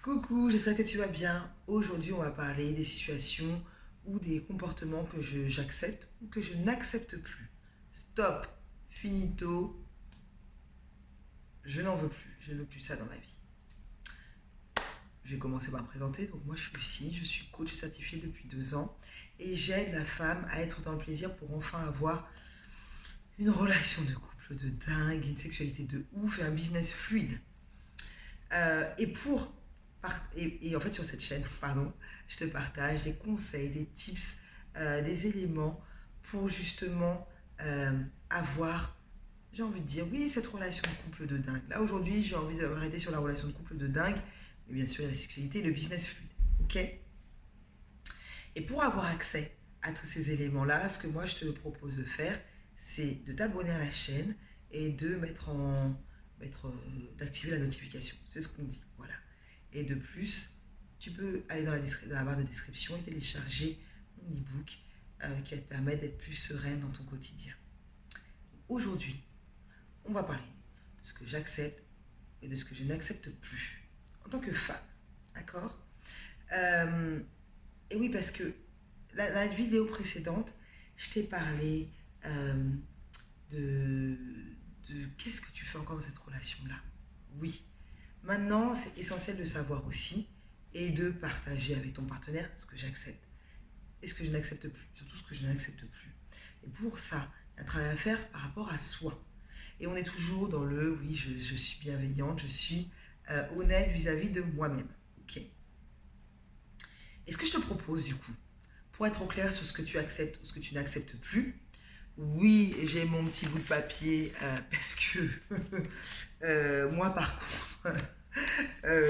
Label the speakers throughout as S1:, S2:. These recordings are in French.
S1: Coucou, j'espère que tu vas bien. Aujourd'hui, on va parler des situations ou des comportements que j'accepte ou que je n'accepte plus. Stop, finito, je n'en veux plus. Je ne veux plus ça dans ma vie. Je vais commencer par me présenter. Donc moi, je suis Lucie, je suis coach certifiée depuis 2 ans et j'aide la femme à être dans le plaisir pour enfin avoir une relation de couple de dingue, une sexualité de ouf et un business fluide. Et pour et en fait sur cette chaîne, pardon, je te partage des conseils, des tips, des éléments pour justement avoir, j'ai envie de dire, oui, cette relation de couple de dingue. Là aujourd'hui, j'ai envie de m'arrêter sur la relation de couple de dingue, mais bien sûr, il y a la sexualité et le business fluide. Ok. Et pour avoir accès à tous ces éléments-là, ce que moi je te propose de faire, c'est de t'abonner à la chaîne et de d'activer la notification. C'est ce qu'on dit, voilà. Et de plus, tu peux aller dans la barre de description et télécharger mon e-book qui va te permettre d'être plus sereine dans ton quotidien. Aujourd'hui, on va parler de ce que j'accepte et de ce que je n'accepte plus en tant que femme. D'accord. Euh, Et oui, parce que la vidéo précédente, je t'ai parlé euh, de, de qu'est-ce que tu fais encore dans cette relation-là. Oui. Maintenant, c'est essentiel de savoir aussi et de partager avec ton partenaire ce que j'accepte et ce que je n'accepte plus, surtout ce que je n'accepte plus. Et pour ça, il y a un travail à faire par rapport à soi. Et on est toujours dans le oui, je suis bienveillante, je suis honnête vis-à-vis de moi-même. Ok. Et ce que je te propose du coup, pour être au clair sur ce que tu acceptes ou ce que tu n'acceptes plus, oui, j'ai mon petit bout de papier parce que moi par contre,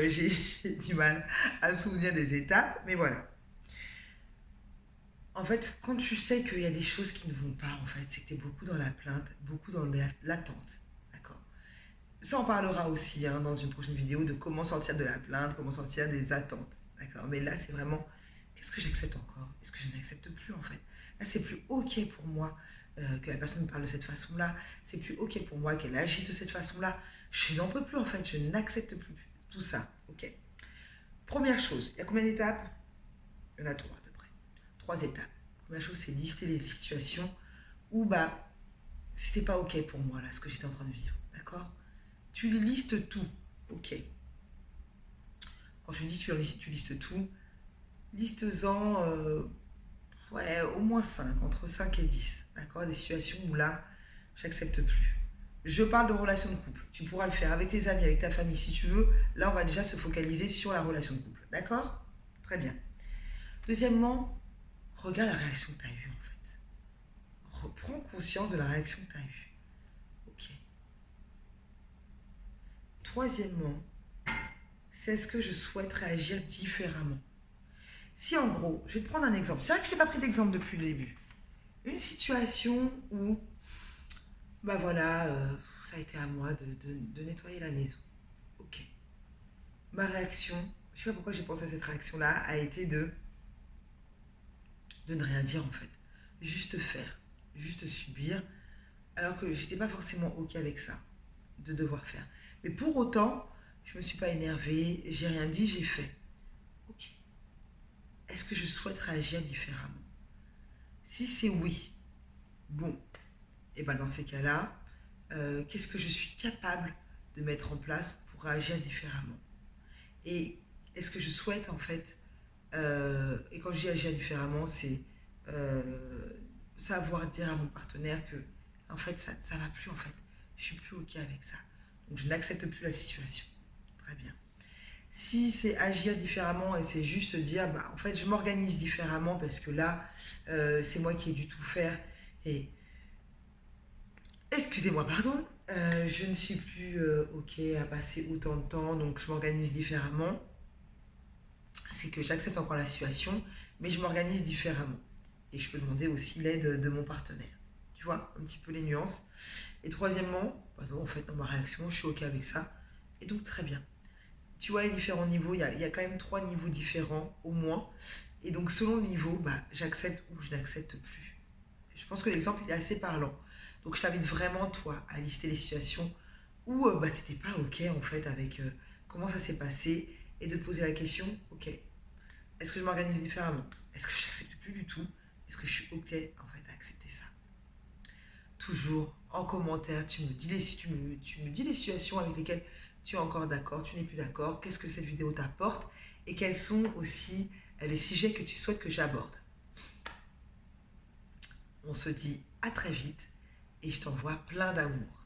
S1: j'ai du mal à me souvenir des étapes, mais voilà. En fait, quand tu sais qu'il y a des choses qui ne vont pas, en fait, c'est que tu es beaucoup dans la plainte, beaucoup dans l'attente. D'accord. Ça, on parlera aussi dans une prochaine vidéo de comment sortir de la plainte, comment sortir des attentes. D'accord. Mais là, c'est vraiment qu'est-ce que j'accepte encore? Est-ce que je n'accepte plus en fait? Là, c'est plus ok pour moi que la personne me parle de cette façon-là. C'est plus ok pour moi qu'elle agisse de cette façon-là. Je n'en peux plus en fait. Je n'accepte plus tout ça. Ok. Première chose, il y a combien d'étapes? Il y en a trois à peu près. Trois étapes. Première chose, c'est lister les situations où bah c'était pas ok pour moi là, ce que j'étais en train de vivre. D'accord. Tu listes tout. Ok. Quand je dis tu listes tout, liste-en ouais, au moins 5 entre 5 et 10. D'accord. Des situations où là, j'accepte plus. Je parle de relation de couple. Tu pourras le faire avec tes amis, avec ta famille si tu veux. Là, on va déjà se focaliser sur la relation de couple. D'accord. Très bien. Deuxièmement, regarde la réaction que tu as eue en fait. Reprends conscience de la réaction que tu as eue. Ok. Troisièmement, c'est est-ce que je souhaite réagir différemment? Si en gros, je vais te prendre un exemple. C'est vrai que je n'ai pas pris d'exemple depuis le début. Une situation où, bah voilà, ça a été à moi de nettoyer la maison. Ok. Ma réaction, je ne sais pas pourquoi j'ai pensé à cette réaction-là, a été de ne rien dire en fait. Juste faire, juste subir, alors que j'étais pas forcément ok avec ça, de devoir faire. Mais pour autant, je me suis pas énervée, j'ai rien dit, j'ai fait. Ok. Est-ce que je souhaite réagir différemment? Si c'est oui, bon, et ben dans ces cas-là, qu'est-ce que je suis capable de mettre en place pour réagir différemment? Et est-ce que je souhaite en fait, et quand je dis agir différemment, c'est euh, savoir dire à mon partenaire que en fait ça va plus en fait, je suis plus ok avec ça, donc je n'accepte plus la situation. Très bien. Si c'est agir différemment et c'est juste dire bah en fait je m'organise différemment parce que là c'est moi qui ai dû tout faire et excusez-moi pardon, je ne suis plus ok à passer autant de temps donc je m'organise différemment, c'est que j'accepte encore la situation, mais je m'organise différemment. Et je peux demander aussi l'aide de mon partenaire. Tu vois, un petit peu les nuances. Et troisièmement, bah non, en fait, dans ma réaction, je suis OK avec ça. Et donc, très bien. Tu vois les différents niveaux, il y a quand même 3 niveaux différents, au moins. Et donc, selon le niveau, bah, j'accepte ou je n'accepte plus. Je pense que l'exemple, il est assez parlant. Donc, je t'invite vraiment, toi, à lister les situations où bah, tu n'étais pas OK, en fait, avec comment ça s'est passé et de te poser la question, ok, est-ce que je m'organise différemment? Est-ce que je n'accepte plus du tout? Est-ce que je suis ok en fait à accepter ça? Toujours en commentaire, tu me dis les situations avec lesquelles tu es encore d'accord, tu n'es plus d'accord, qu'est-ce que cette vidéo t'apporte et quels sont aussi les sujets que tu souhaites que j'aborde. On se dit à très vite et je t'envoie plein d'amour.